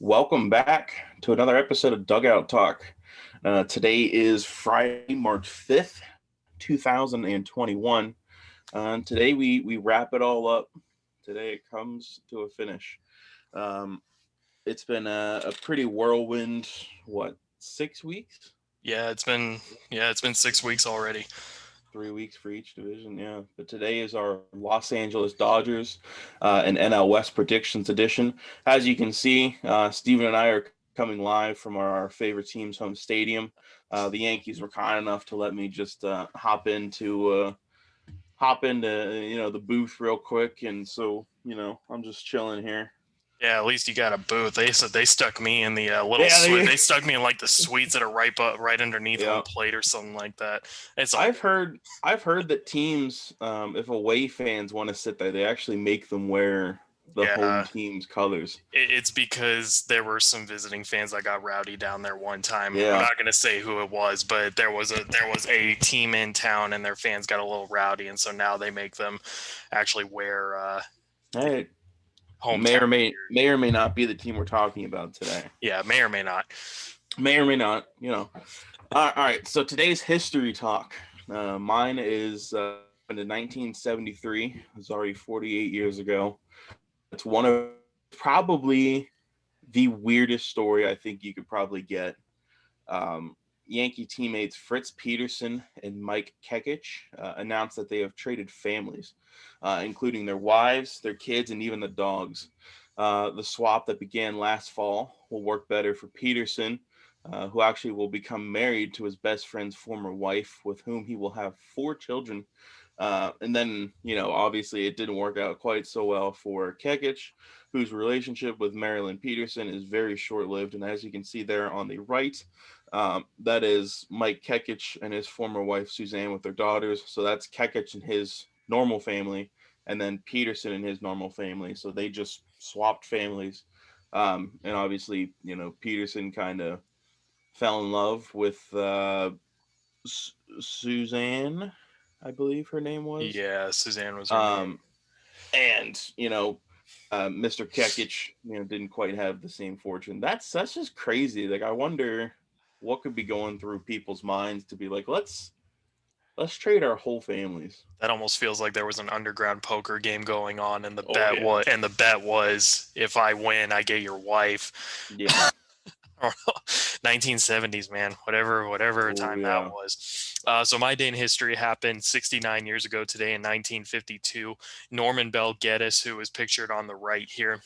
Welcome back to another episode of Dugout Talk. Today is Friday, March 5th, 2021. Today we wrap it all up. Today it comes to a finish. Um, it's been a pretty whirlwind, 6 weeks? It's been 6 weeks already. 3 weeks for each division, yeah. But today is our Los Angeles Dodgers and NL West predictions edition. As you can see, Steven and I are coming live from our favorite team's home stadium. The Yankees were kind enough to let me just hop into the booth real quick, and so I'm just chilling here. Yeah, at least you got a booth. They said they stuck me in the little Yeah, suite. They stuck me in like the suites that are right underneath yeah. home plate or something like that. It's all I've heard that teams, if away fans want to sit there, they actually make them wear the home yeah. team's colors. It's because there were some visiting fans that got rowdy down there one time. I'm Yeah. not going to say who it was, but there was a team in town and their fans got a little rowdy, and so now they make them actually wear the Hey, may hometown. or may not be the team we're talking about today. Yeah, may or may not. May or may not. All right. So today's history talk. Mine is in 1973. It's already 48 years ago. It's one of probably the weirdest story I think you could probably get. Um, Yankee teammates Fritz Peterson and Mike Kekich announced that they have traded families, including their wives, their kids, and even the dogs. The swap that began last fall will work better for Peterson, who actually will become married to his best friend's former wife, with whom he will have 4 children. And then, obviously it didn't work out quite so well for Kekich, whose relationship with Marilyn Peterson is very short lived. And as you can see there on the right, that is Mike Kekich and his former wife Suzanne with their daughters. So that's Kekich and his normal family, and then Peterson and his normal family. So they just swapped families. And obviously, Peterson kind of fell in love with Suzanne, I believe her name was. Yeah, Suzanne was her name. Um, and Mr. Kekich, didn't quite have the same fortune. That's just crazy. Like, I wonder what could be going through people's minds to be like, let's trade our whole families. That almost feels like there was an underground poker game going on, and the Oh bet yeah, was if I win, I get your wife. yeah, 1970s, man, whatever oh time that yeah. was. So my day in history happened 69 years ago today in 1952. Norman Bell Geddes, who is pictured on the right here,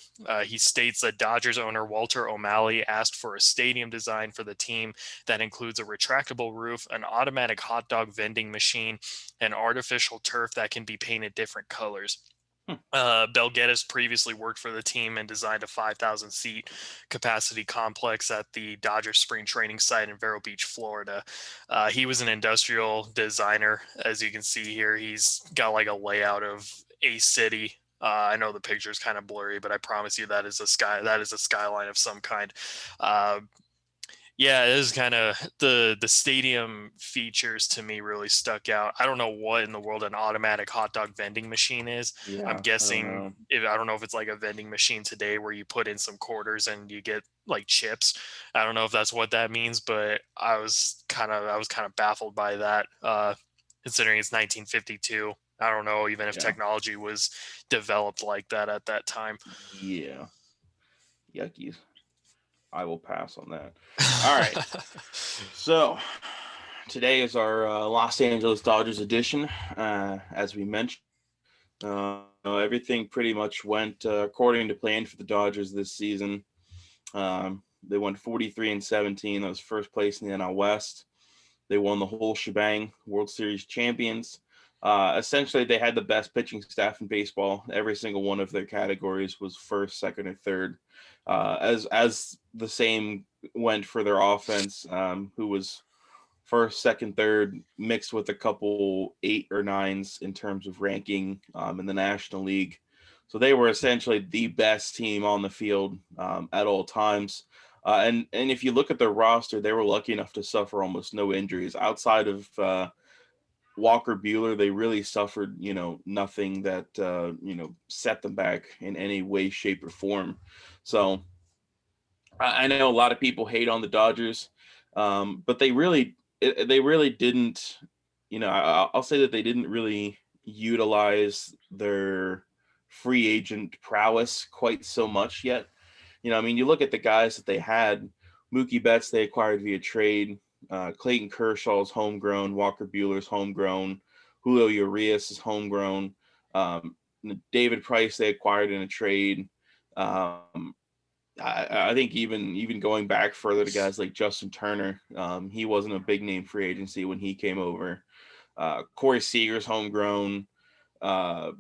he states that Dodgers owner Walter O'Malley asked for a stadium design for the team that includes a retractable roof, an automatic hot dog vending machine, and artificial turf that can be painted different colors. Hmm. Bell Geddes previously worked for the team and designed a 5,000 seat capacity complex at the Dodgers spring training site in Vero Beach, Florida. He was an industrial designer. As you can see here, he's got like a layout of a city. I know the picture is kind of blurry, but I promise you that is a skyline of some kind. Uh, yeah, it is kind of the stadium features to me really stuck out. I don't know what in the world an automatic hot dog vending machine is. I'm Yeah, I don't guessing know. if I don't know if it's like a vending machine today where you put in some quarters and you get like chips. I don't know if that's what that means, but I was kind of baffled by that. Considering it's 1952. I don't know even if Yeah, technology was developed like that at that time. yeah. Yuckies. I will pass on that. All right. So today is our Los Angeles Dodgers edition. As we mentioned, everything pretty much went according to plan for the Dodgers this season. They went 43-17. That was first place in the NL West. They won the whole shebang, World Series champions. Essentially, they had the best pitching staff in baseball. Every single one of their categories was first, second, or third. As the same went for their offense, who was first, second, third, mixed with a couple 8 or 9s in terms of ranking in the National League. So they were essentially the best team on the field at all times. And if you look at their roster, they were lucky enough to suffer almost no injuries outside of Walker Buehler. They really suffered, nothing that set them back in any way, shape, or form. So I know a lot of people hate on the Dodgers, but they really didn't. I'll say that they didn't really utilize their free agent prowess quite so much yet. I mean, you look at the guys that they had. Mookie Betts they acquired via trade. Clayton Kershaw's homegrown. Walker Buehler's homegrown. Julio Urias is homegrown. David Price they acquired in a trade. I think even going back further to guys like Justin Turner, he wasn't a big name free agency when he came over. Corey Seager's homegrown. Uh,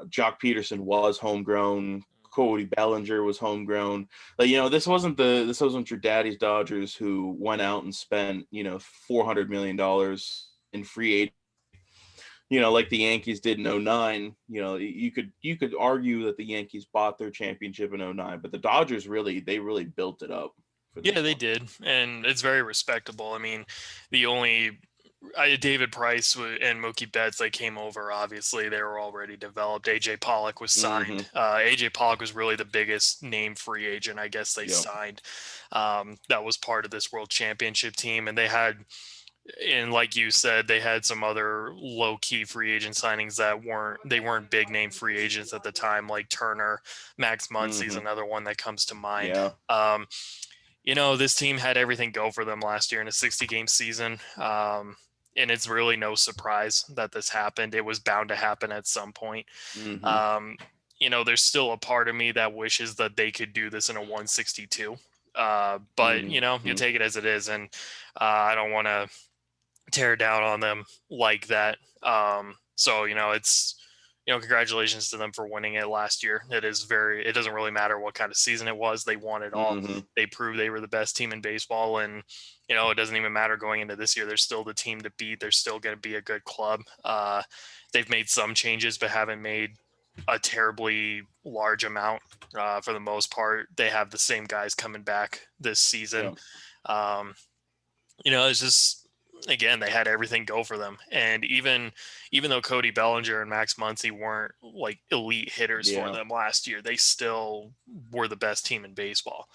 Jock Peterson was homegrown. Cody Bellinger was homegrown. Like, this wasn't your daddy's Dodgers who went out and spent $400 million in free agent. Like the Yankees did in 09. You could argue that the Yankees bought their championship in 09, but the Dodgers really built it up. Yeah, they did, and it's very respectable. I mean, David Price and Mookie Betts, they came over. Obviously, they were already developed. AJ Pollock was signed. AJ Pollock was really the biggest name free agent, I guess they signed. That was part of this World Championship team, and they had. And like you said, they had some other low-key free agent signings that weren't big name free agents at the time, like Turner. Max Muncy's another one that comes to mind. This team had everything go for them last year in a 60-game season. And it's really no surprise that this happened. It was bound to happen at some point. There's still a part of me that wishes that they could do this in a 162. But you take it as it is. And I don't want to tear down on them like that. It's congratulations to them for winning it last year. It doesn't really matter what kind of season it was. They won it all. They proved they were the best team in baseball, and it doesn't even matter going into this year. They're still the team to beat. They're still going to be a good club. They've made some changes but haven't made a terribly large amount. For the most part, they have the same guys coming back this season. It's just, again, they had everything go for them. And even though Cody Bellinger and Max Muncy weren't like elite hitters for them last year, they still were the best team in baseball.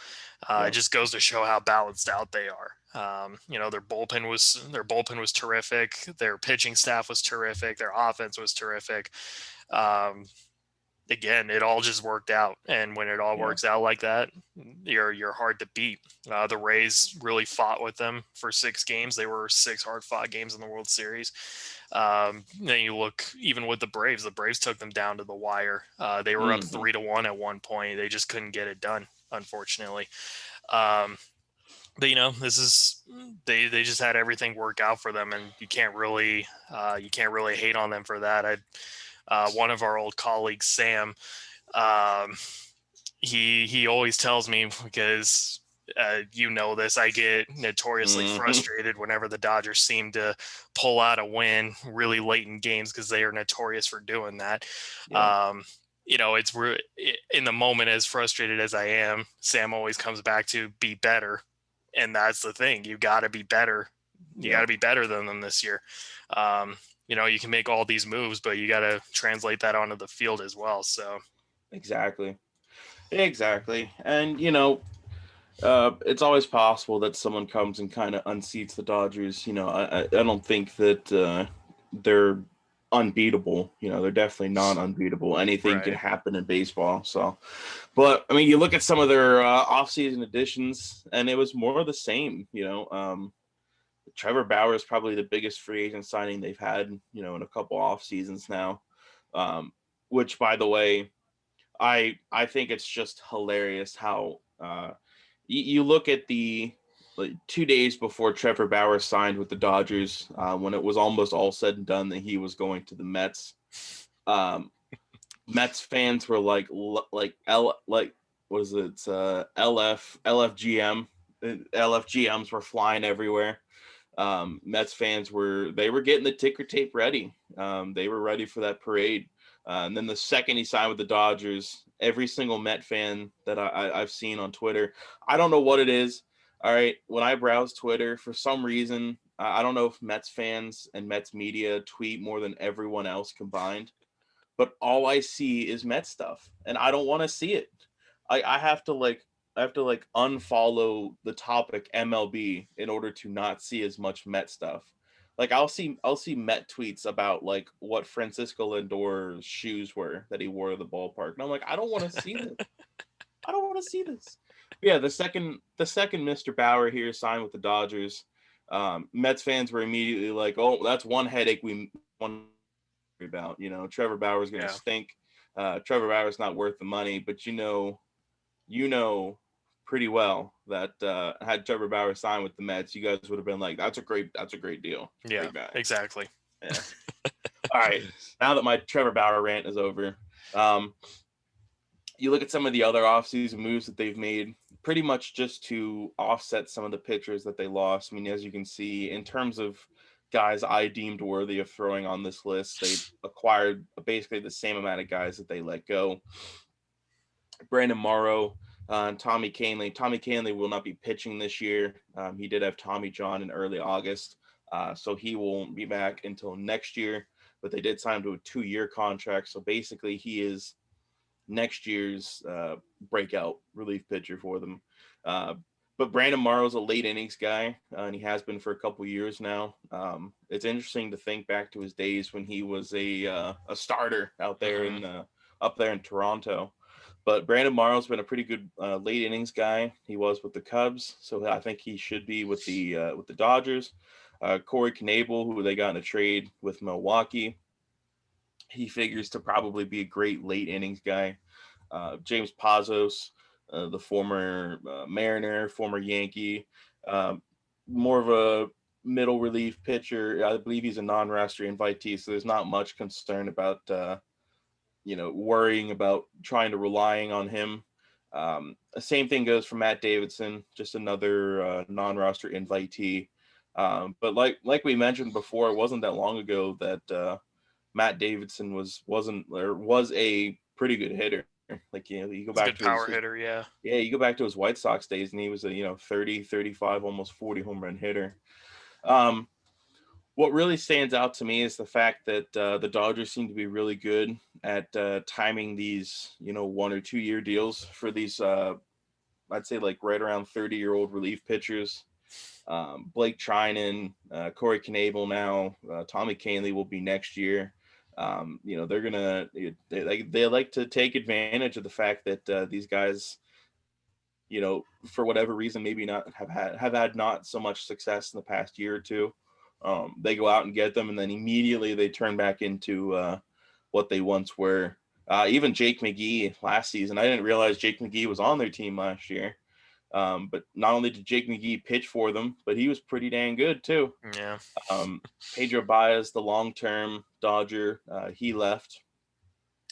It just goes to show how balanced out they are. Their bullpen was terrific. Their pitching staff was terrific. Their offense was terrific. Again, it all just worked out. And when it all works out like that, you're hard to beat. The Rays really fought with them for 6 games. They were 6 hard-fought games in the World Series. Then you look, even with the Braves took them down to the wire. They were up 3-1 at one point. They just couldn't get it done, unfortunately. But this is they just had everything work out for them, and you can't really hate on them for that. One of our old colleagues, Sam, he always tells me, because this, I get notoriously frustrated whenever the Dodgers seem to pull out a win really late in games, because they are notorious for doing that. It's in the moment, as frustrated as I am, Sam always comes back to be better. And that's the thing. You got to be better. You got to be better than them this year. You can make all these moves, but you got to translate that onto the field as well. So exactly. And it's always possible that someone comes and kind of unseats the Dodgers. I don't think that they're unbeatable. They're definitely not unbeatable. Anything can happen in baseball. So, but I mean, you look at some of their offseason additions, and it was more of the same. Trevor Bauer is probably the biggest free agent signing they've had, in a couple off seasons now. Which, by the way, I think it's just hilarious how you look at the 2 days before Trevor Bauer signed with the Dodgers, when it was almost all said and done that he was going to the Mets. Mets fans were LFGM. LFGMs were flying everywhere. Mets fans were getting the ticker tape ready. They were ready for that parade. And then the second he signed with the Dodgers, every single Met fan that I've seen on Twitter, I don't know what it is. All right, when I browse Twitter, for some reason, I don't know if Mets fans and Mets media tweet more than everyone else combined, but all I see is Mets stuff, and I don't want to see it. I have to like unfollow the topic MLB in order to not see as much Met stuff. Like I'll see Met tweets about like what Francisco Lindor's shoes were that he wore to the ballpark, and I'm like, I don't want to see this. I don't want to see this. But yeah, the second Mr. Bauer here signed with the Dodgers, Mets fans were immediately like, oh, that's one headache we want to worry about. You know, Trevor Bauer's going to stink. Trevor Bauer's not worth the money, but you know pretty well that had Trevor Bauer signed with the Mets, you guys would have been like, that's a great deal. Yeah, exactly. Yeah. All right. Now that my Trevor Bauer rant is over, you look at some of the other offseason moves that they've made, pretty much just to offset some of the pitchers that they lost. I mean, as you can see, in terms of guys I deemed worthy of throwing on this list, they acquired basically the same amount of guys that they let go. Brandon Morrow and Tommy Kahnle. Tommy Kahnle will not be pitching this year. He did have Tommy John in early August, so he won't be back until next year. But they did sign him to a 2-year contract, so basically he is next year's breakout relief pitcher for them. But Brandon Morrow's a late innings guy, and he has been for a couple years now. It's interesting to think back to his days when he was a starter out there up there in Toronto. But Brandon Morrow's been a pretty good late innings guy. He was with the Cubs, so I think he should be with the Dodgers. Corey Knebel, who they got in a trade with Milwaukee, he figures to probably be a great late innings guy. James Pazos, the former Mariner, former Yankee, more of a middle relief pitcher. I believe he's a non-roster invitee, so there's not much concern about worrying about trying to relying on him. The same thing goes for Matt Davidson, just another non-roster invitee. But like we mentioned before, it wasn't that long ago that Matt Davidson was a pretty good hitter. Like, you go back to power hitter. Yeah, you go back to his White Sox days, and he was a 30, 35, almost 40 home run hitter. What really stands out to me is the fact that the Dodgers seem to be really good at timing these 1 or 2 year deals for these I'd say like right around 30-year-old relief pitchers. Blake Trinan, Corey Knebel now, Tommy Kahnle will be next year. They're gonna they like to take advantage of the fact that these guys, for whatever reason, maybe not have had not so much success in the past year or two. They go out and get them, and then immediately they turn back into what they once were. Even Jake McGee last season, I didn't realize Jake McGee was on their team last year. But not only did Jake McGee pitch for them, but he was pretty dang good too. Yeah. Pedro Baez, the long-term Dodger, he left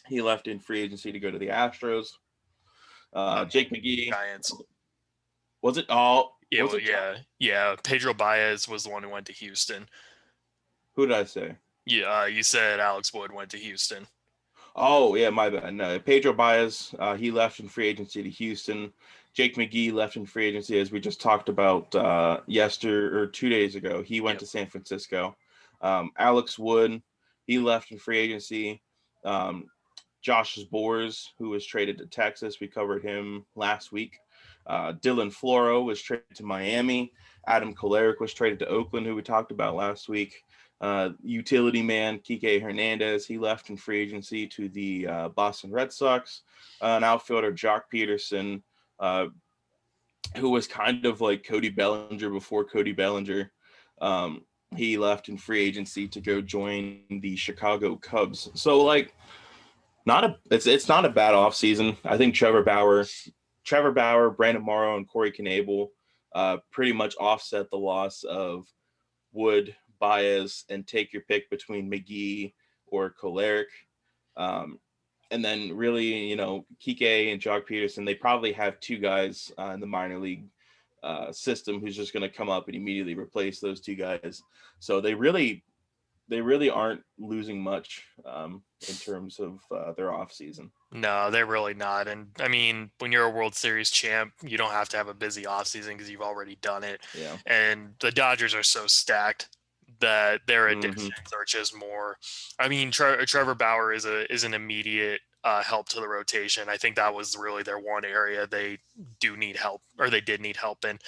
in free agency to go to the Astros. Jake McGee. Giants. Was it? Oh, yeah, was it yeah. Pedro Baez was the one who went to Houston. Who did I say? Yeah, you said Alex Wood went to Houston. Oh, yeah, my bad. No, Pedro Baez, he left in free agency to Houston. Jake McGee left in free agency, as we just talked about 2 days ago. He went to San Francisco. Alex Wood, he left in free agency. Josh Sborz, who was traded to Texas, we covered him last week. Dylan Floro was traded to Miami. Adam Kolarek was traded to Oakland, who we talked about last week. Utility man Kike Hernandez, he left in free agency to the Boston Red Sox. An outfielder, Jock Peterson, who was kind of like Cody Bellinger before Cody Bellinger. He left in free agency to go join the Chicago Cubs. So it's not a bad offseason. I think Trevor Bauer, Brandon Morrow, and Corey Knebel pretty much offset the loss of Wood, Baez, and take your pick between McGee or Kolarek. And then really, Kike and Jock Peterson, they probably have two guys in the minor league system who's just going to come up and immediately replace those two guys. So they really aren't losing much in terms of their offseason. No, they're really not. And I mean, when you're a World Series champ, you don't have to have a busy offseason because you've already done it. Yeah. And the Dodgers are so stacked that their additions are just more. I mean, Trevor Bauer is an immediate help to the rotation. I think that was really their one area they do need help, or they did need help in.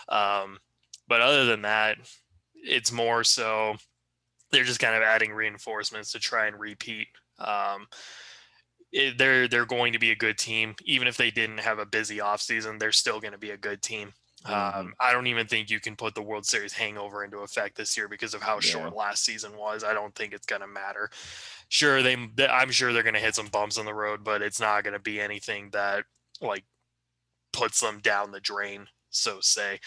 But other than that, it's more so they're just kind of adding reinforcements to try and repeat. They're going to be a good team. Even if they didn't have a busy offseason, they're still going to be a good team. I don't even think you can put the World Series hangover into effect this year because of how short last season was. I don't think it's going to matter. Sure, I'm sure they're going to hit some bumps on the road, but it's not going to be anything that like puts them down the drain, so say.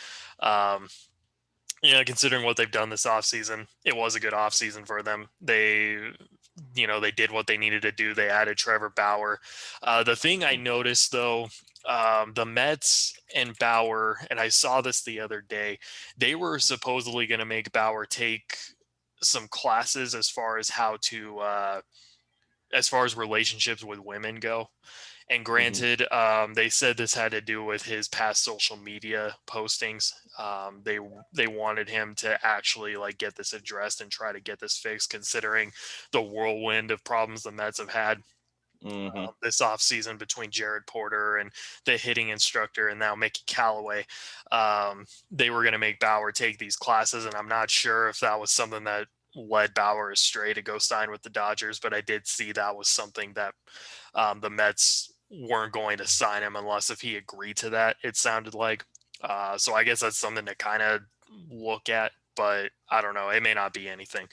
Considering what they've done this offseason, it was a good offseason for them. They did what they needed to do. They added Trevor Bauer. The thing I noticed, though, the Mets and Bauer, and I saw this the other day, they were supposedly going to make Bauer take some classes as far as how to, as far as relationships with women go. And granted, they said this had to do with his past social media postings. They wanted him to actually like get this addressed and try to get this fixed, considering the whirlwind of problems the Mets have had this offseason between Jared Porter and the hitting instructor and now Mickey Callaway. They were going to make Bauer take these classes, and I'm not sure if that was something that led Bauer astray to go sign with the Dodgers, but I did see that was something that the Mets weren't going to sign him unless if he agreed to that, it sounded like. So I guess that's something to kind of look at, but I don't know. It may not be anything.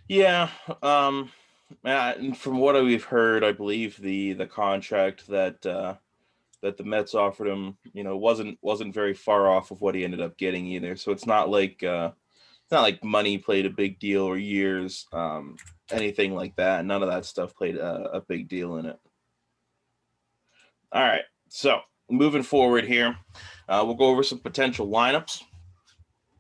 Yeah. And from what we've heard, I believe the contract that the Mets offered him, wasn't very far off of what he ended up getting either. So it's not like money played a big deal or years, anything like that. None of that stuff played a big deal in it. All right, so moving forward here, we'll go over some potential lineups.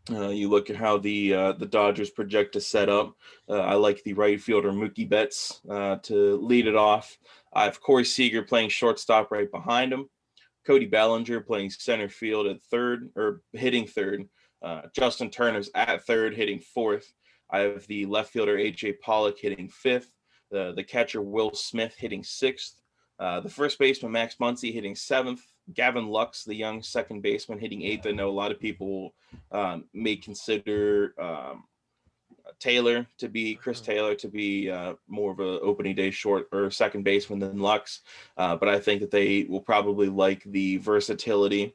You look at how the Dodgers project to set up. I like the right fielder Mookie Betts to lead it off. I have Corey Seager playing shortstop right behind him. Cody Bellinger playing center field at third, or hitting third. Justin Turner's at third, hitting fourth. I have the left fielder AJ Pollock hitting fifth. The catcher Will Smith hitting sixth. The first baseman Max Muncy hitting seventh. Gavin Lux, the young second baseman, hitting eighth. I know a lot of people may consider Chris Taylor to be more of an opening day short or second baseman than Lux, but I think that they will probably like the versatility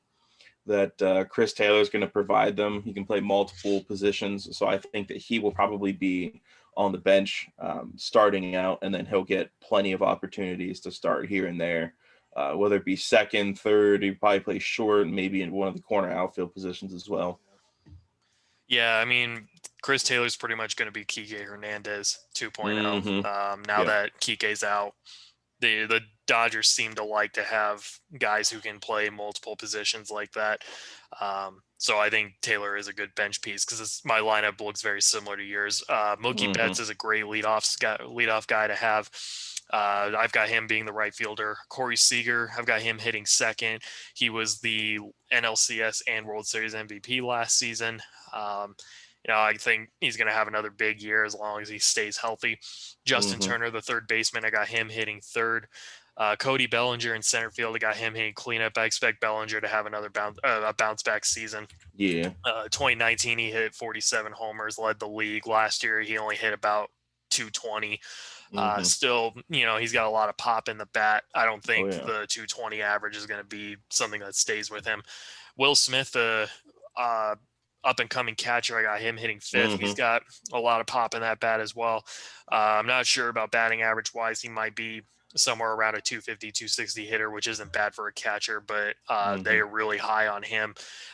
that Chris Taylor is going to provide them. He can play multiple positions, so I think that he will probably be on the bench starting out, and then he'll get plenty of opportunities to start here and there, whether it be second, third. He probably plays short, maybe in one of the corner outfield positions as well. Yeah, I mean, Chris Taylor's pretty much going to be Kike Hernandez 2.0. Now that Kike's out, the Dodgers seem to like to have guys who can play multiple positions like that. So I think Taylor is a good bench piece because my lineup looks very similar to yours. Mookie Betts is a great leadoff guy to have. I've got him being the right fielder. Corey Seager, I've got him hitting second. He was the NLCS and World Series MVP last season. I think he's going to have another big year as long as he stays healthy. Justin Turner, the third baseman, I got him hitting third. Cody Bellinger in center field, I got him hitting cleanup. I expect Bellinger to have another bounce back season. Yeah. 2019, he hit 47 homers, led the league. Last year, he only hit about 220. Still, he's got a lot of pop in the bat. I don't think the 220 average is going to be something that stays with him. Will Smith, up and coming catcher, I got him hitting fifth. He's got a lot of pop in that bat as well. I'm not sure about batting average wise. He might be somewhere around a 250, 260 hitter, which isn't bad for a catcher, but they are really high on him.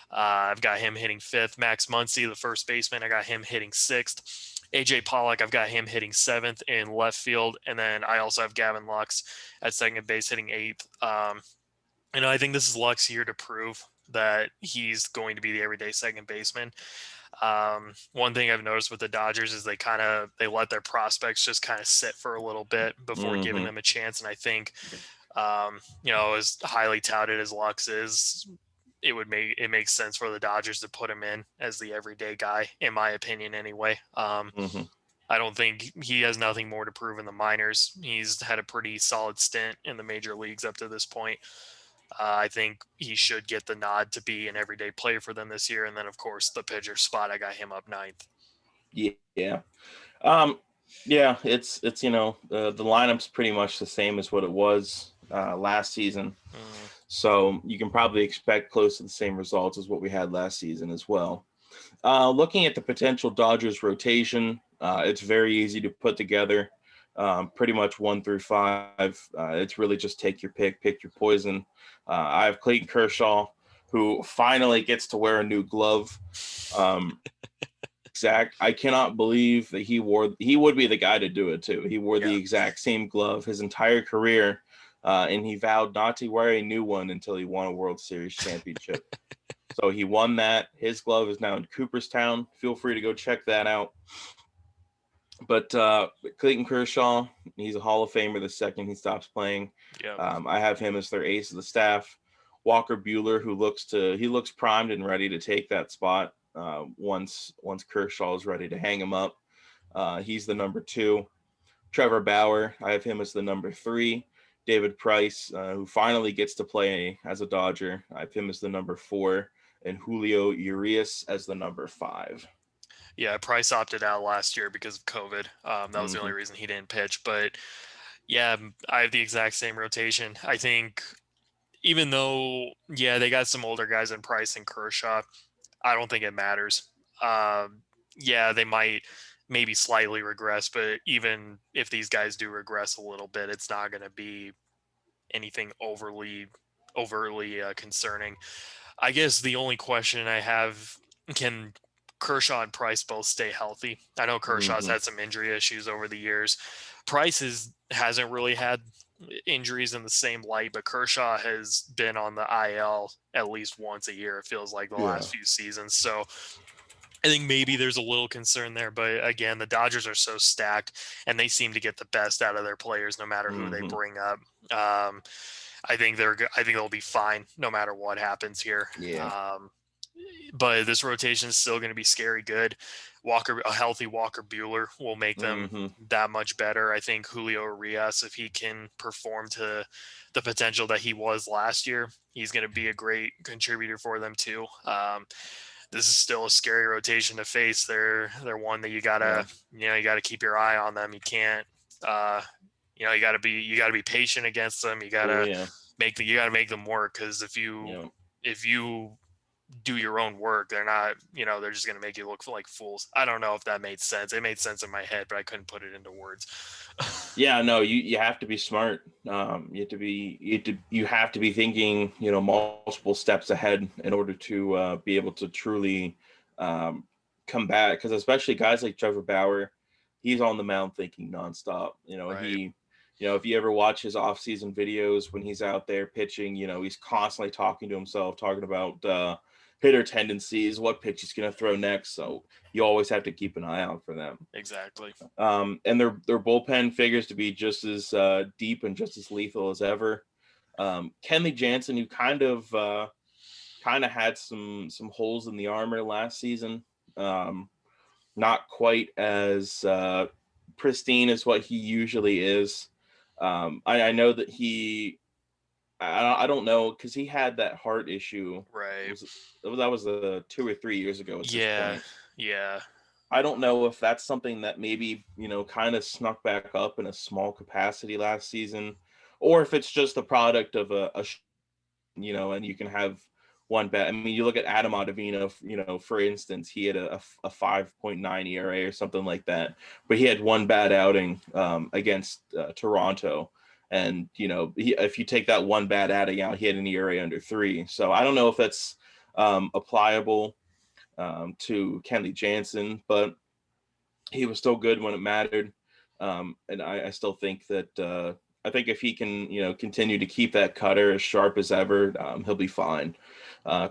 I've got him hitting fifth. Max Muncy, the first baseman, I got him hitting sixth. AJ Pollock, I've got him hitting seventh in left field. And then I also have Gavin Lux at second base hitting eighth. I think this is Lux's year to prove that he's going to be the everyday second baseman. One thing I've noticed with the Dodgers is they let their prospects just kind of sit for a little bit before giving them a chance. And I think, as highly touted as Lux is, it makes sense for the Dodgers to put him in as the everyday guy, in my opinion, anyway. I I don't think he has nothing more to prove in the minors. He's had a pretty solid stint in the major leagues up to this point. I think he should get the nod to be an everyday player for them this year. And then, of course, the pitcher spot, I got him up ninth. Yeah. Yeah, it's the lineup's pretty much the same as what it was last season. So you can probably expect close to the same results as what we had last season as well. Looking at the potential Dodgers rotation, it's very easy to put together. Pretty much 1 through 5. It's really just take your pick your poison. I have Clayton Kershaw, who finally gets to wear a new glove. I cannot believe that he would be the guy to do it too. He wore the exact same glove his entire career, and he vowed not to wear a new one until he won a World Series championship. So he won that. His glove is now in Cooperstown. Feel free to go check that out. But Clayton Kershaw, he's a Hall of Famer the second he stops playing. I have him as their ace of the staff. Walker Buehler, who looks primed and ready to take that spot once Kershaw is ready to hang him up. He's the number 2. Trevor Bauer, I have him as the number 3. David Price, who finally gets to play as a Dodger, I have him as the number 4. And Julio Urias as the number 5. Yeah, Price opted out last year because of COVID. That was the only reason he didn't pitch. But yeah, I have the exact same rotation. I think even though, they got some older guys in Price and Kershaw, I don't think it matters. They might maybe slightly regress, but even if these guys do regress a little bit, it's not going to be anything overtly concerning. I guess the only question I have, can Kershaw and Price both stay healthy? I know Kershaw's had some injury issues over the years. Price hasn't really had injuries in the same light, but Kershaw has been on the IL at least once a year, it feels like, the last few seasons. So I think maybe there's a little concern there, but again, the Dodgers are so stacked and they seem to get the best out of their players no matter who they bring up. I think they'll be fine no matter what happens here. But this rotation is still going to be scary good. A healthy Walker Buehler will make them that much better. I think Julio Urias, if he can perform to the potential that he was last year, he's going to be a great contributor for them too. This is still a scary rotation to face. They're one that you gotta keep your eye on them. You can't, you gotta be patient against them. You gotta make them work, because if you do your own work, they're not, they're just going to make you look like fools. I don't know if that made sense. It made sense in my head, but I couldn't put it into words. No, you have to be smart. You have to be thinking, multiple steps ahead in order to be able to truly combat. Because especially guys like Trevor Bauer, he's on the mound thinking nonstop. If you ever watch his off-season videos when he's out there pitching, he's constantly talking to himself, talking about hitter tendencies, what pitch he's going to throw next. So you always have to keep an eye out for them. Exactly. And their bullpen figures to be just as deep and just as lethal as ever. Kenley Janssen, who kind of had some holes in the armor last season, not quite as pristine as what he usually is. I know that I don't know, because he had that heart issue. Right. That was 2 or 3 years ago at this point. Yeah. I don't know if that's something that maybe, kind of snuck back up in a small capacity last season, or if it's just the product of and you can have one bad. I mean, you look at Adam Ottavino, for instance, he had a 5.9 ERA or something like that, but he had one bad outing against Toronto. And, if you take that one bad outing out, he had an ERA under 3. So I don't know if that's applicable to Kenley Janssen, but he was still good when it mattered. And I still think that I think if he can, continue to keep that cutter as sharp as ever, he'll be fine.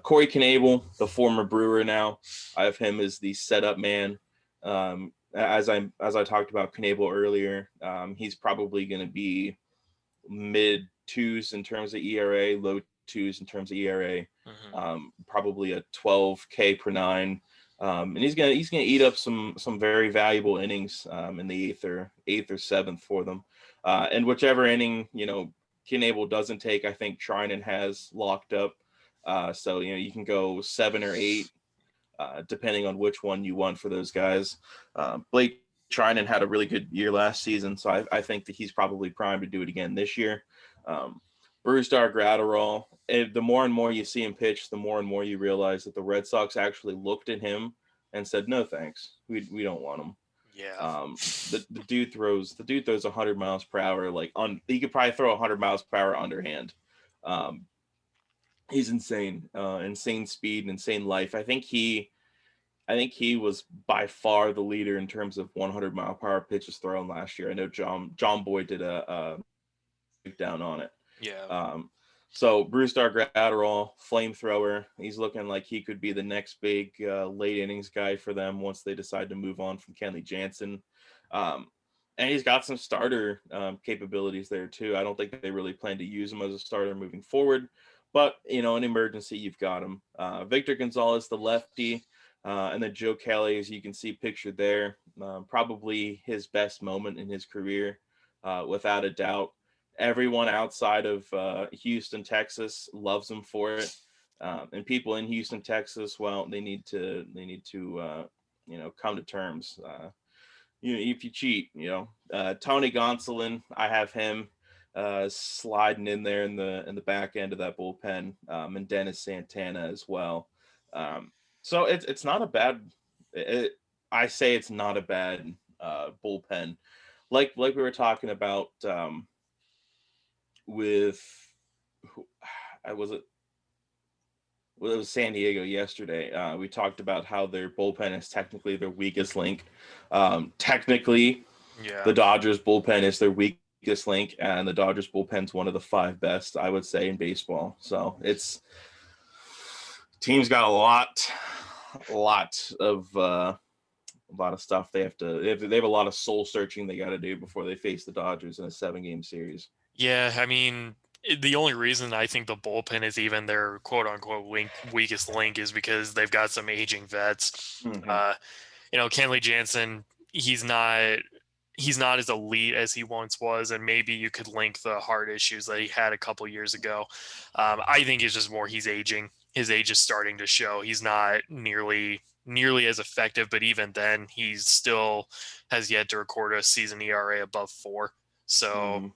Corey Knebel, the former Brewer now, I have him as the setup man. As I talked about Knebel earlier, he's probably going to be mid 2s in terms of ERA, low 2s in terms of ERA, probably a 12K per 9 And he's gonna eat up some very valuable innings in the eighth or seventh for them. And whichever inning Knebel doesn't take, I think Trinan has locked up. So you can go 7 or 8, depending on which one you want for those guys. Blake Trinan had a really good year last season, so I think that he's probably primed to do it again this year. Brusdar Graterol, the more and more you see him pitch, the more and more you realize that the Red Sox actually looked at him and said, "No, thanks, we don't want him." Yeah. The dude throws 100 miles per hour. He could probably throw 100 miles per hour underhand. He's insane, insane speed, and insane life. I think he was by far the leader in terms of 100 mile per hour pitches thrown last year. I know John Boyd did a breakdown on it. Yeah. So Brusdar Graterol, flamethrower. He's looking like he could be the next big late innings guy for them once they decide to move on from Kenley Janssen. And he's got some starter capabilities there too. I don't think they really plan to use him as a starter moving forward, but in emergency, you've got him. Victor Gonzalez, the lefty, and then Joe Kelly, as you can see pictured there, probably his best moment in his career, without a doubt. Everyone outside of Houston, Texas, loves him for it, and people in Houston, Texas, well, they need to come to terms. If you cheat, Tony Gonzalon, I have him sliding in there in the back end of that bullpen, and Dennis Santana as well. So it's not a bad. I say it's not a bad bullpen, like we were talking about. With I was it was San Diego yesterday. We talked about how their bullpen is technically their weakest link. Technically, Yeah. the Dodgers bullpen is their weakest link, and the Dodgers bullpen's one of the 5 best, I would say, in baseball. So team's got a lot of stuff they have a lot of soul searching they got to do before they face the Dodgers in a 7-game series. Yeah, I mean, the only reason I think the bullpen is even their quote unquote weakest link is because they've got some aging vets. Mm-hmm. Kenley Janssen, he's not as elite as he once was, and maybe you could link the heart issues that he had a couple years ago. I think it's just more he's aging. His age is starting to show. He's not nearly as effective, but even then, he still has yet to record a season ERA above 4. So. Mm-hmm.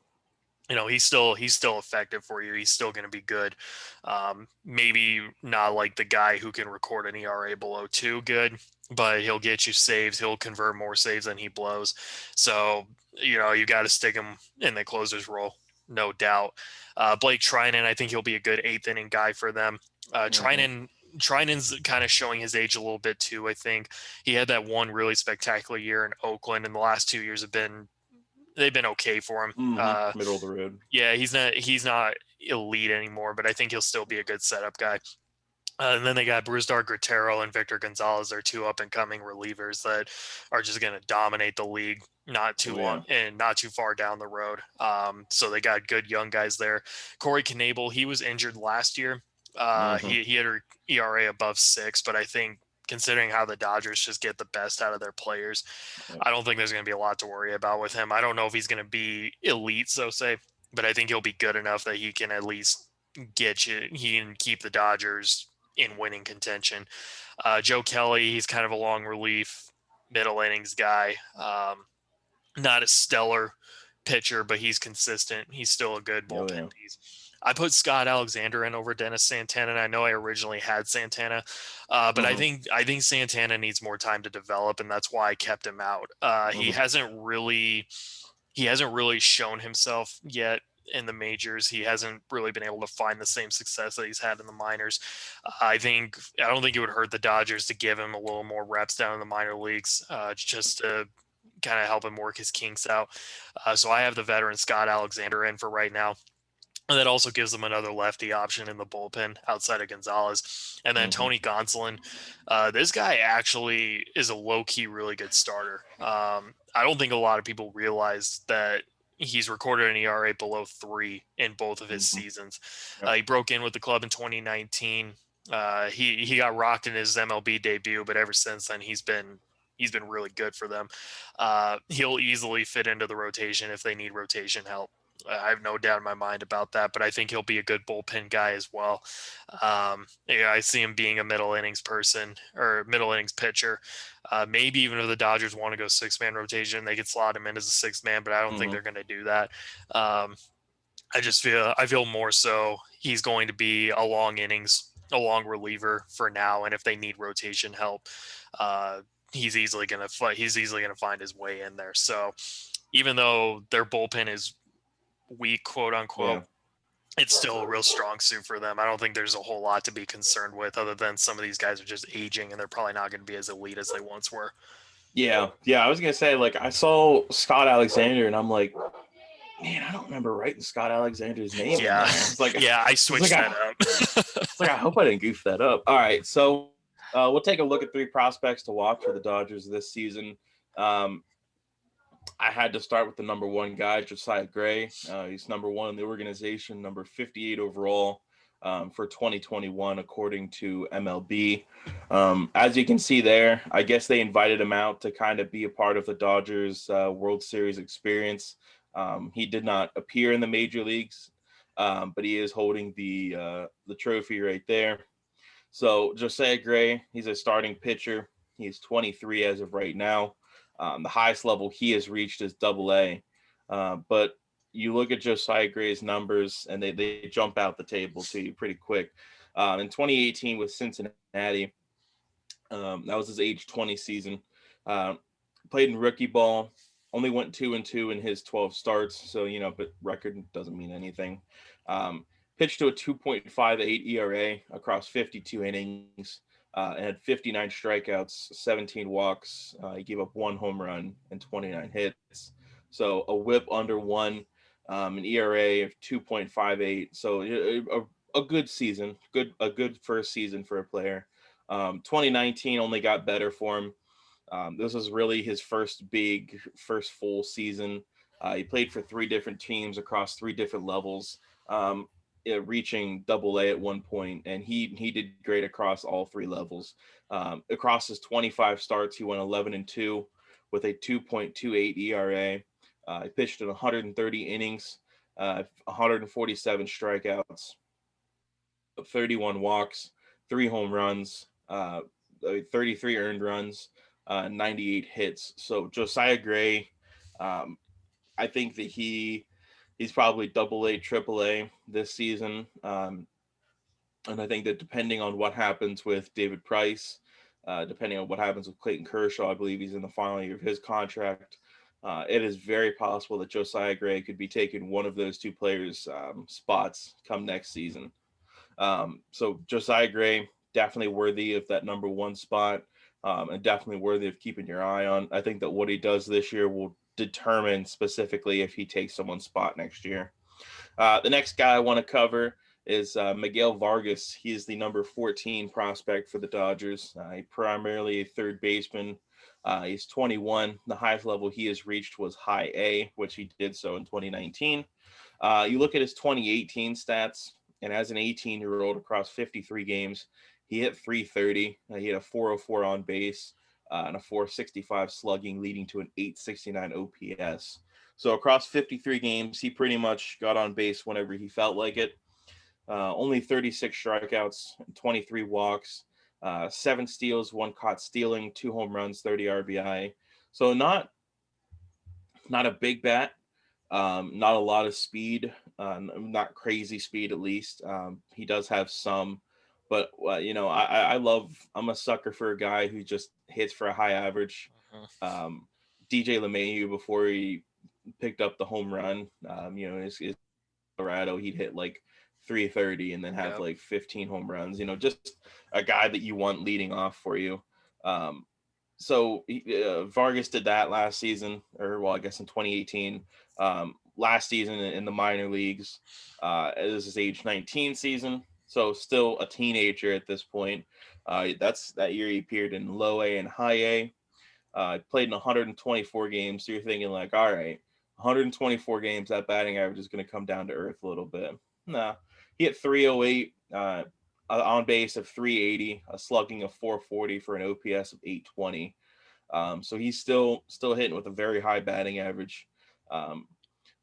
He's still effective for you. He's still going to be good. Maybe not like the guy who can record an ERA below 2 good, but he'll get you saves. He'll convert more saves than he blows. So, you got to stick him in the closer's role, no doubt. Blake Trinan, I think he'll be a good 8th inning guy for them. Trinan's kind of showing his age a little bit too. I think he had that one really spectacular year in Oakland, and the last 2 years they've been okay for him. Mm-hmm. Middle of the road. Yeah, he's not elite anymore, but I think he'll still be a good setup guy. And then they got Brusdar Graterol and Victor Gonzalez. They're 2 up-and-coming relievers that are just going to dominate the league not too long and not too far down the road. So they got good young guys there. Corey Knebel, he was injured last year. He had an ERA above 6, but I think considering how the Dodgers just get the best out of their players, I don't think there's going to be a lot to worry about with him. I don't know if he's going to be elite, so say, but I think he'll be good enough that he can at least he can keep the Dodgers in winning contention. Joe Kelly, he's kind of a long relief, middle innings guy. Not a stellar pitcher, but he's consistent. He's still a good bullpen piece. I put Scott Alexander in over Dennis Santana, and I know I originally had Santana, but I think Santana needs more time to develop, and that's why I kept him out. He hasn't really shown himself yet in the majors. He hasn't really been able to find the same success that he's had in the minors. I don't think it would hurt the Dodgers to give him a little more reps down in the minor leagues, just to kind of help him work his kinks out. So I have the veteran Scott Alexander in for right now. And that also gives them another lefty option in the bullpen outside of Gonzalez. And then Tony Gonzalon, this guy actually is a low-key really good starter. I don't think a lot of people realize that he's recorded an ERA below 3 in both of his seasons. He broke in with the club in 2019. He got rocked in his MLB debut, but ever since then he's been really good for them. He'll easily fit into the rotation if they need rotation help. I have no doubt in my mind about that, but I think he'll be a good bullpen guy as well. Yeah, I see him being a middle innings person or middle innings pitcher. Maybe even if the Dodgers want to go 6-man rotation, they could slot him in as a 6-man, but I don't think they're going to do that. I feel more so he's going to be a long reliever for now, and if they need rotation help, he's easily going to find his way in there. So even though their bullpen is weak, quote unquote, it's still a real strong suit for them. I don't think there's a whole lot to be concerned with, other than some of these guys are just aging and they're probably not going to be as elite as they once were. Yeah. I was gonna say, like, I saw Scott Alexander, and I'm like, man, I don't remember writing Scott Alexander's name in there. It's like, I switched that up. It's like, I hope I didn't goof that up. All right, so we'll take a look at 3 prospects to watch for the Dodgers this season. I had to start with the number 1 guy, Josiah Gray. He's number 1 in the organization, number 58 overall for 2021, according to MLB. As you can see there, I guess they invited him out to kind of be a part of the Dodgers World Series experience. He did not appear in the major leagues, but he is holding the trophy right there. So Josiah Gray, he's a starting pitcher. He's 23 as of right now. The highest level he has reached is AA. But you look at Josiah Gray's numbers, and they jump out the table to you pretty quick. In 2018 with Cincinnati, that was his age 20 season. Played in rookie ball, only went 2-2 in his 12 starts. So, but record doesn't mean anything. Pitched to a 2.58 ERA across 52 innings. And had 59 strikeouts, 17 walks. He gave up 1 home run and 29 hits. So a whip under 1, an ERA of 2.58. So a good season, a good first season for a player. 2019 only got better for him. This was really his first full season. He played for 3 different teams across 3 different levels. Reaching AA at one point, and he did great across all 3 levels. Across his 25 starts, he went 11-2 with a 2.28 ERA. He pitched in 130 innings, 147 strikeouts, 31 walks, 3 home runs, 33 earned runs, 98 hits. So Josiah Gray, I think that he's probably AA, AAA this season. And I think that depending on what happens with David Price, depending on what happens with Clayton Kershaw, I believe he's in the final year of his contract. It is very possible that Josiah Gray could be taking one of those 2 players' spots come next season. So Josiah Gray, definitely worthy of that number 1 spot, and definitely worthy of keeping your eye on. I think that what he does this year will determine specifically if he takes someone's spot next year. The next guy I want to cover is Miguel Vargas. He is the number 14 prospect for the Dodgers. He primarily a third baseman. He's 21. The highest level he has reached was high A, which he did so in 2019. You look at his 2018 stats, and as an 18-year-old across 53 games, he hit 330. He had a 404 on base. And a 465 slugging, leading to an 869 OPS. So across 53 games, he pretty much got on base whenever he felt like it. Only 36 strikeouts, 23 walks, 7 steals, 1 caught stealing, 2 home runs, 30 RBI. So not a big bat, not a lot of speed, not crazy speed at least. He does have some. But, I'm a sucker for a guy who just hits for a high average. DJ LeMahieu, before he picked up the home run, in Colorado, he'd hit like 330 and then have like 15 home runs, just a guy that you want leading off for you. So Vargas did that last season, I guess in 2018. Last season in the minor leagues, this is age 19 season. So still a teenager at this point. That year he appeared in low A and high A. Played in 124 games. So you're thinking like, all right, 124 games, that batting average is going to come down to earth a little bit. Nah, he hit 308, on base of 380, a slugging of 440 for an OPS of 820. So he's still hitting with a very high batting average.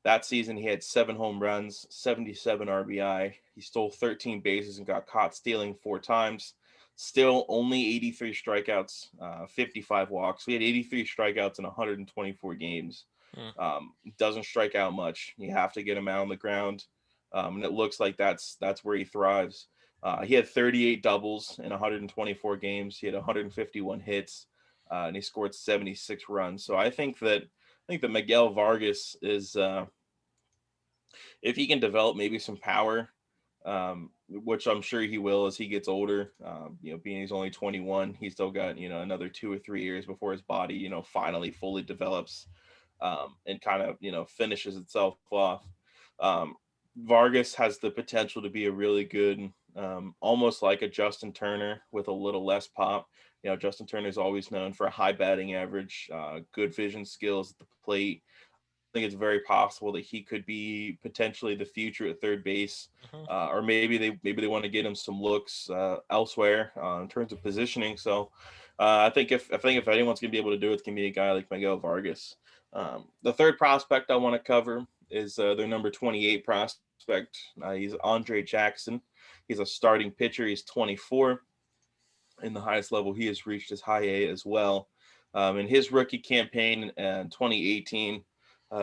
That season, he had 7 home runs, 77 RBI. He stole 13 bases and got caught stealing 4 times. Still only 83 strikeouts, 55 walks. We had 83 strikeouts in 124 games. Doesn't strike out much. You have to get him out on the ground, and it looks like that's where he thrives. He had 38 doubles in 124 games. He had 151 hits, and he scored 76 runs. So I think that Miguel Vargas is, if he can develop maybe some power, which I'm sure he will as he gets older. Being he's only 21, he's still got another 2 or 3 years before his body finally fully develops, and kind of finishes itself off. Vargas has the potential to be a really good, almost like a Justin Turner with a little less pop. Justin Turner is always known for a high batting average, good vision skills at the plate. I think it's very possible that he could be potentially the future at third base, or maybe they want to get him some looks elsewhere in terms of positioning. So I think if anyone's gonna be able to do it, it's gonna be a guy like Miguel Vargas. The third prospect I want to cover is their number 28 prospect. He's Andre Jackson. He's a starting pitcher. He's 24. In the highest level he has reached is high A as well. In his rookie campaign in 2018,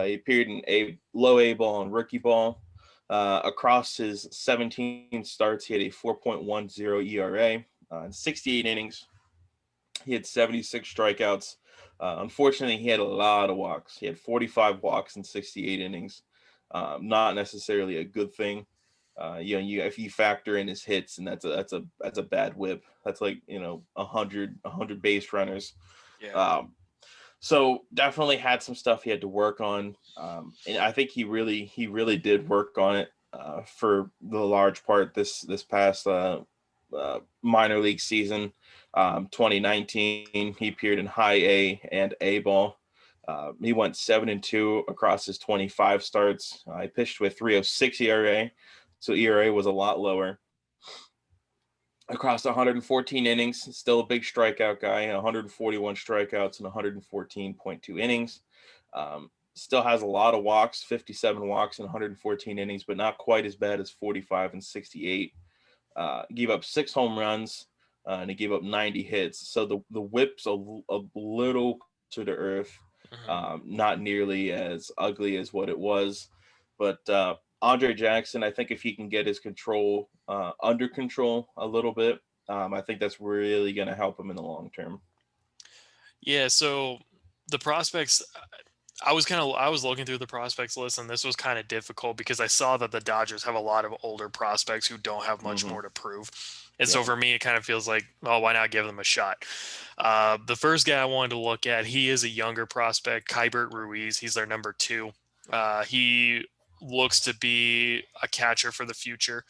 he appeared in a low A ball and rookie ball. Across his 17 starts, he had a 4.10 ERA in 68 innings. He had 76 strikeouts. Unfortunately, he had a lot of walks. He had 45 walks in 68 innings. Not necessarily a good thing. If you factor in his hits, and that's a bad whip. That's like 100 base runners. Yeah. So definitely had some stuff he had to work on, and I think he really did work on it for the large part this past minor league season. 2019, he appeared in high A and A ball. He went 7-2 across his 25 starts. He pitched with 3.06 ERA, so ERA was a lot lower. Across 114 innings, still a big strikeout guy, 141 strikeouts in 114.2 innings. Still has a lot of walks, 57 walks in 114 innings, but not quite as bad as 45 and 68. Gave up 6 home runs, and he gave up 90 hits. So the whip's a little to the earth, not nearly as ugly as what it was. But Andre Jackson, I think if he can get his control under control a little bit, I think that's really going to help him in the long term. Yeah. So the prospects, I was looking through the prospects list, and this was kind of difficult because I saw that the Dodgers have a lot of older prospects who don't have much more to prove. And so for me, it kind of feels like, oh, why not give them a shot? The first guy I wanted to look at, he is a younger prospect, Kybert Ruiz. He's their number 2. He looks to be a catcher for the future.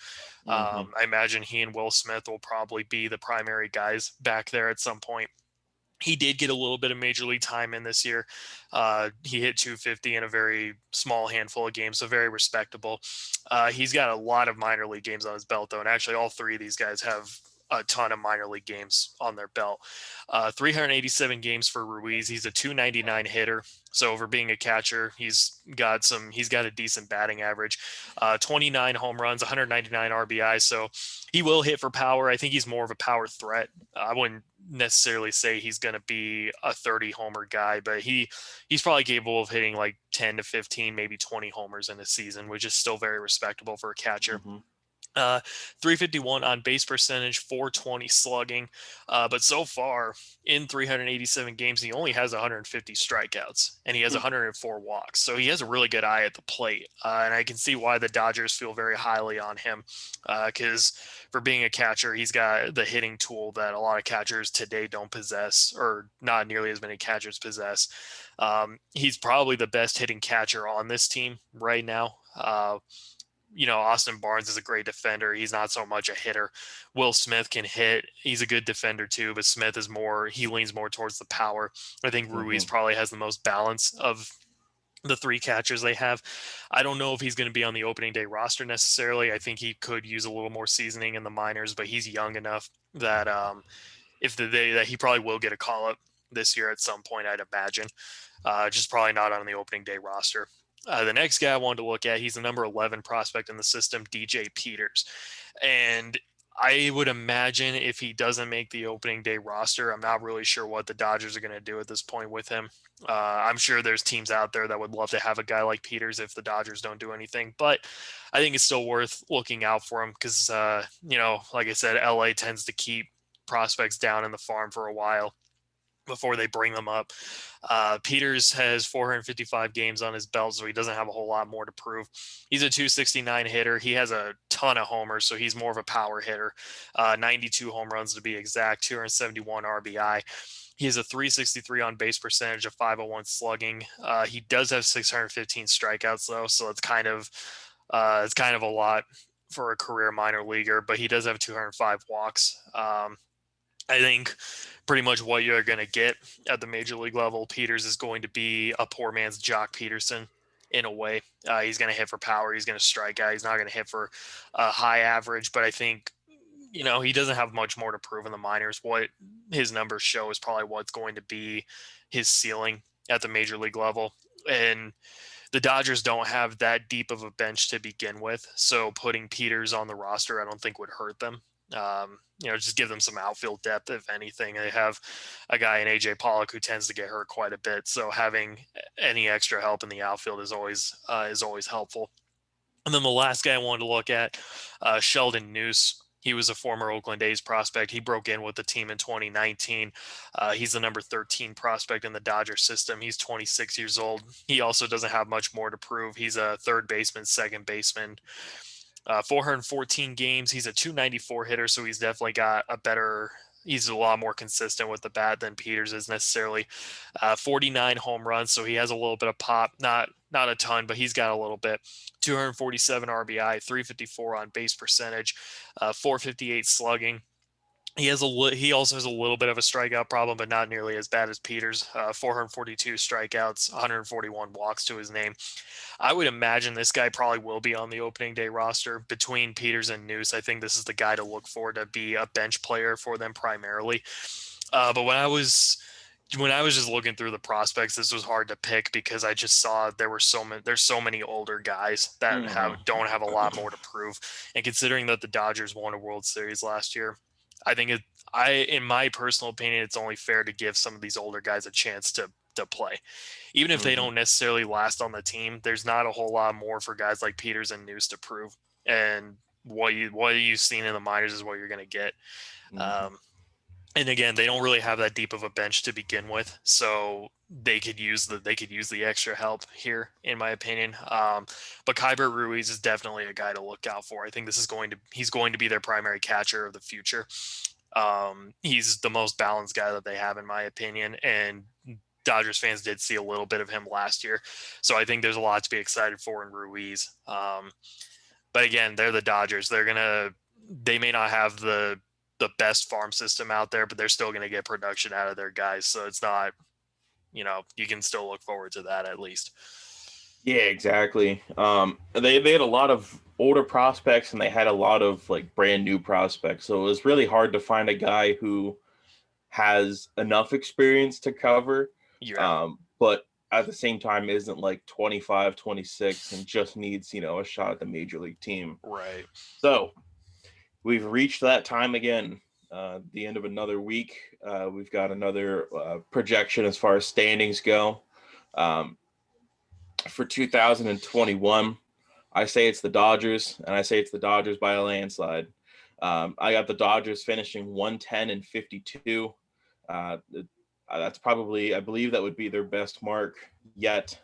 I imagine he and Will Smith will probably be the primary guys back there at some point. He did get a little bit of major league time in this year. He hit 250 in a very small handful of games, so very respectable. He's got a lot of minor league games on his belt, though, and actually all 3 of these guys have a ton of minor league games on their belt. 387 games for Ruiz. He's a 299 hitter. So for being a catcher, he's got a decent batting average. 29 home runs, 199 RBI. So he will hit for power. I think he's more of a power threat. I wouldn't necessarily say he's going to be a 30 homer guy, but he's probably capable of hitting like 10 to 15, maybe 20 homers in a season, which is still very respectable for a catcher. 351 on base percentage, 420 slugging. But so far in 387 games, he only has 150 strikeouts and he has 104 walks. So he has a really good eye at the plate. And I can see why the Dodgers feel very highly on him, because for being a catcher, he's got the hitting tool that a lot of catchers today don't possess, or not nearly as many catchers possess. He's probably the best hitting catcher on this team right now. Austin Barnes is a great defender. He's not so much a hitter. Will Smith can hit. He's a good defender too, but Smith he leans more towards the power. I think Ruiz probably has the most balance of the three catchers they have. I don't know if he's going to be on the opening day roster necessarily. I think he could use a little more seasoning in the minors, but he's young enough that if that he probably will get a call up this year at some point, I'd imagine. Just probably not on the opening day roster. The next guy I wanted to look at, he's the number 11 prospect in the system, DJ Peters. And I would imagine if he doesn't make the opening day roster, I'm not really sure what the Dodgers are going to do at this point with him. I'm sure there's teams out there that would love to have a guy like Peters if the Dodgers don't do anything, but I think it's still worth looking out for him because, like I said, LA tends to keep prospects down in the farm for a while before they bring them up. Peters has 455 games on his belt, so he doesn't have a whole lot more to prove. He's a 269 hitter. He has a ton of homers, so he's more of a power hitter. 92 home runs to be exact, 271 RBI. He has a 363 on base percentage, a 501 slugging. He does have 615 strikeouts though, so it's kind of a lot for a career minor leaguer. But he does have 205 walks. I think pretty much what you're going to get at the major league level, Peters is going to be a poor man's Jock Peterson in a way. He's going to hit for power. He's going to strike out. He's not going to hit for a high average, but I think, he doesn't have much more to prove in the minors. What his numbers show is probably what's going to be his ceiling at the major league level. And the Dodgers don't have that deep of a bench to begin with. So putting Peters on the roster, I don't think would hurt them. Just give them some outfield depth. If anything, they have a guy in AJ Pollock who tends to get hurt quite a bit. So having any extra help in the outfield is always helpful. And then the last guy I wanted to look at, Sheldon Neuse. He was a former Oakland A's prospect. He broke in with the team in 2019. He's the number 13 prospect in the Dodger system. He's 26 years old. He also doesn't have much more to prove. He's a third baseman, second baseman. 414 games. He's a 294 hitter, so he's definitely got he's a lot more consistent with the bat than Peters is necessarily. 49 home runs, so he has a little bit of pop, not a ton, but he's got a little bit. 247 RBI, 354 on base percentage, 458 slugging. He also has a little bit of a strikeout problem, but not nearly as bad as Peters. 442 strikeouts, 141 walks to his name. I would imagine this guy probably will be on the opening day roster between Peters and Neuse. I think this is the guy to look for to be a bench player for them primarily. But when I was just looking through the prospects, this was hard to pick because I just saw there's so many older guys that don't have a lot more to prove. And considering that the Dodgers won a World Series last year, I think in my personal opinion, it's only fair to give some of these older guys a chance to play. Even if they don't necessarily last on the team, there's not a whole lot more for guys like Peters and Neuse to prove. And what you've seen in the minors is what you're going to get. And again, they don't really have that deep of a bench to begin with, so they could use the extra help here, in my opinion. But Kybert Ruiz is definitely a guy to look out for. I think he's going to be their primary catcher of the future. He's the most balanced guy that they have, in my opinion, and Dodgers fans did see a little bit of him last year, so I think there's a lot to be excited for in Ruiz. But again, they're the Dodgers. They may not have the best farm system out there, but they're still going to get production out of their guys. So it's not, you can still look forward to that at least. Yeah, exactly. They had a lot of older prospects and they had a lot of like brand new prospects. So it was really hard to find a guy who has enough experience to cover. Yeah. But at the same time isn't like 25, 26 and just needs, a shot at the major league team. Right. So we've reached that time again. The end of another week. We've got another projection as far as standings go. For 2021, I say it's the Dodgers, and I say it's the Dodgers by a landslide. I got the Dodgers finishing 110-52. That's probably, I believe that would be their best mark yet.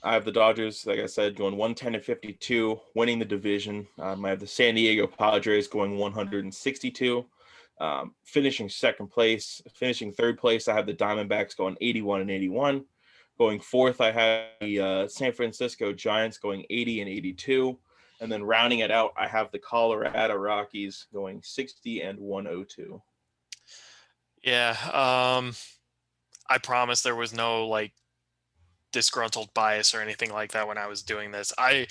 I have the Dodgers, like I said, going 110-52, winning the division. I have the San Diego Padres going 162, finishing second place. Finishing third place, I have the Diamondbacks going 81-81. Going fourth, I have the San Francisco Giants going 80-82. And then rounding it out, I have the Colorado Rockies going 60-102. Yeah. I promise there was no disgruntled bias or anything like that when I was doing this. I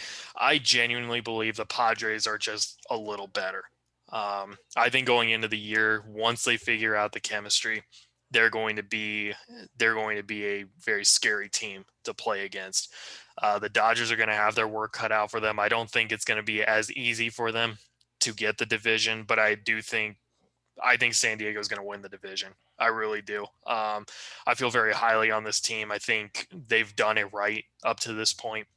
genuinely believe the Padres are just a little better. I think going into the year, once they figure out the chemistry, they're going to be a very scary team to play against. The Dodgers are going to have their work cut out for them. I don't think it's going to be as easy for them to get the division, but I think San Diego is going to win the division. I really do. I feel very highly on this team. I think they've done it right up to this point.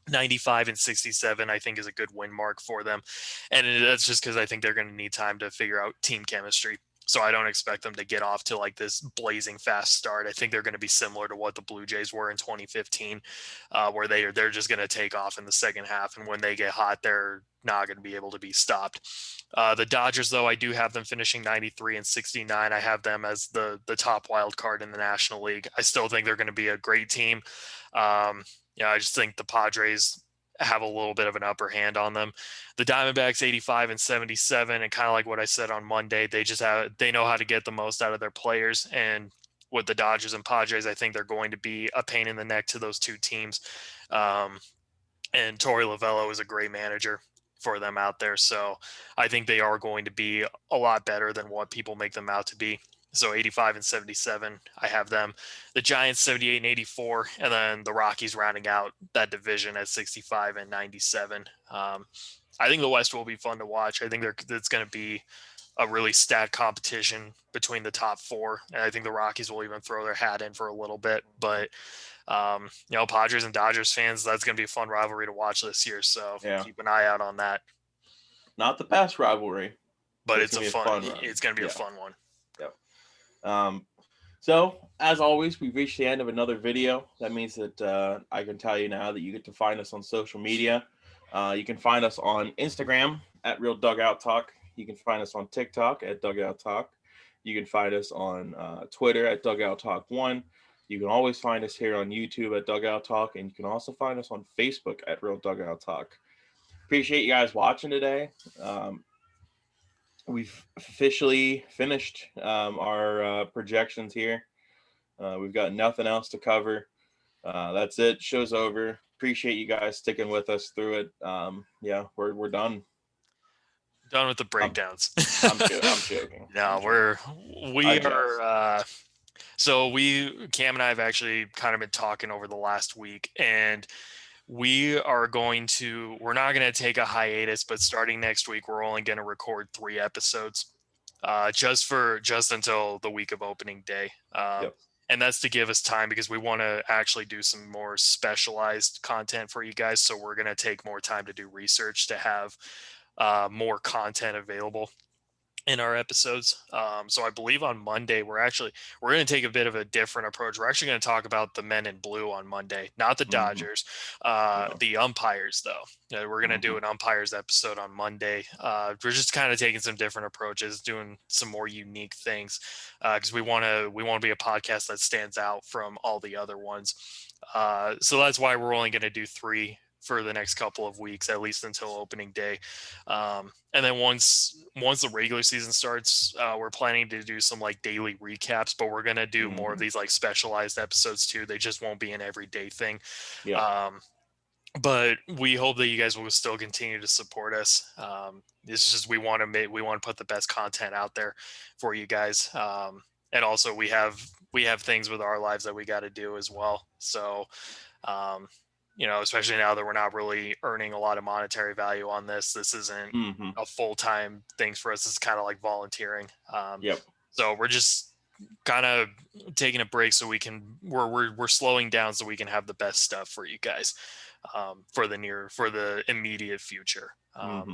95 and 67, I think, is a good win mark for them. And that's just because I think they're going to need time to figure out team chemistry. So I don't expect them to get off to like this blazing fast start. I think they're going to be similar to what the Blue Jays were in 2015, where they're just going to take off in the second half. And when they get hot, they're not going to be able to be stopped. The Dodgers, though, I do have them finishing 93 and 69. I have them as the top wild card in the National League. I still think they're going to be a great team. I just think the Padres have a little bit of an upper hand on them. The Diamondbacks 85 and 77, and kind of like what I said on Monday, they know how to get the most out of their players. And with the Dodgers and Padres, I think they're going to be a pain in the neck to those two teams. And Torey Lovello is a great manager for them out there. So I think they are going to be a lot better than what people make them out to be. So 85 and 77, I have them. The Giants 78 and 84, and then the Rockies rounding out that division at 65 and 97. I think the West will be fun to watch. I think it's going to be a really stacked competition between the top four, and I think the Rockies will even throw their hat in for a little bit. But Padres and Dodgers fans, that's going to be a fun rivalry to watch this year. So keep an eye out on that. Not the best rivalry, but it's a fun it's going to be a fun one. So as always, we've reached the end of another video. That means that I can tell you now that you get to find us on social media. You can find us on Instagram at Real Dugout Talk. You can find us on TikTok at Dugout Talk. You can find us on Twitter at Dugout Talk 1. You can always find us here on YouTube at Dugout Talk, and you can also find us on Facebook at Real Dugout Talk. Appreciate you guys watching today. We've officially finished our projections here. We've got nothing else to cover. That's it. Show's over. Appreciate you guys sticking with us through it. We're done. Done with the breakdowns. I'm joking. No, Cam and I have actually kind of been talking over the last week, and we're not going to take a hiatus, but starting next week, we're only going to record 3 episodes, just until the week of opening day. And that's to give us time because we want to actually do some more specialized content for you guys. So we're going to take more time to do research to have more content available in our episodes. So I believe on Monday, we're going to take a bit of a different approach. We're actually going to talk about the men in blue on Monday, not the Dodgers, the umpires though. We're going to do an umpires episode on Monday. We're just kind of taking some different approaches, doing some more unique things because we want to be a podcast that stands out from all the other ones. So that's why we're only going to do 3 for the next couple of weeks, at least until opening day. And then once the regular season starts, we're planning to do some like daily recaps, but we're going to do more of these like specialized episodes too. They just won't be an everyday thing. But we hope that you guys will still continue to support us. It's just, we want to put the best content out there for you guys. And also we have things with our lives that we got to do as well. So, especially now that we're not really earning a lot of monetary value on this. This isn't a full-time thing for us. It's kind of like volunteering. So we're just kind of taking a break so we're slowing down so we can have the best stuff for you guys for the immediate future.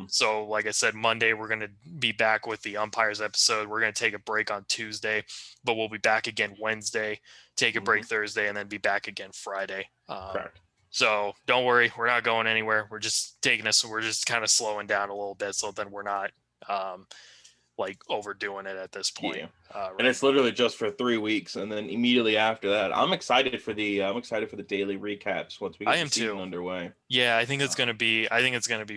So like I said, Monday, we're going to be back with the umpires episode. We're going to take a break on Tuesday, but we'll be back again Wednesday, take a break Thursday, and then be back again Friday. Correct. So don't worry, we're not going anywhere. We're just we're just kind of slowing down a little bit. So then we're not like overdoing it at this point. And it's literally just for 3 weeks, and then immediately after that, I'm excited for the daily recaps once we get the season underway. Yeah, I think it's going to be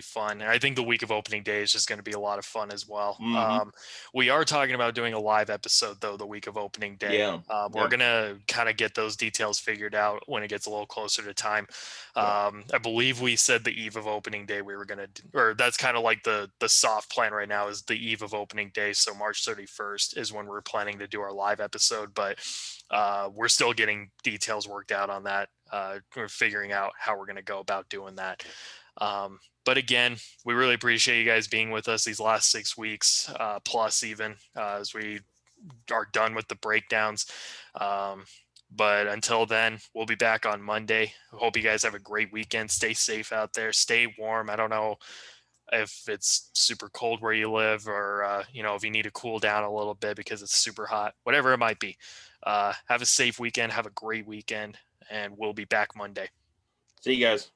fun. And I think the week of opening day is just going to be a lot of fun as well. Mm-hmm. We are talking about doing a live episode though the week of opening day. Yeah. We're going to kind of get those details figured out when it gets a little closer to time. I believe we said the eve of opening day we were going to, or that's kind of like the soft plan right now is the eve of opening day. So March 31st is when we're planning to do our live episode, but we're still getting details worked out on that. We're figuring out how we're going to go about doing that. But again, we really appreciate you guys being with us these last 6 weeks, plus even as we are done with the breakdowns. But until then, we'll be back on Monday. Hope you guys have a great weekend. Stay safe out there. Stay warm. I don't know if it's super cold where you live or, if you need to cool down a little bit because it's super hot, whatever it might be. Have a safe weekend. Have a great weekend. And we'll be back Monday. See you guys.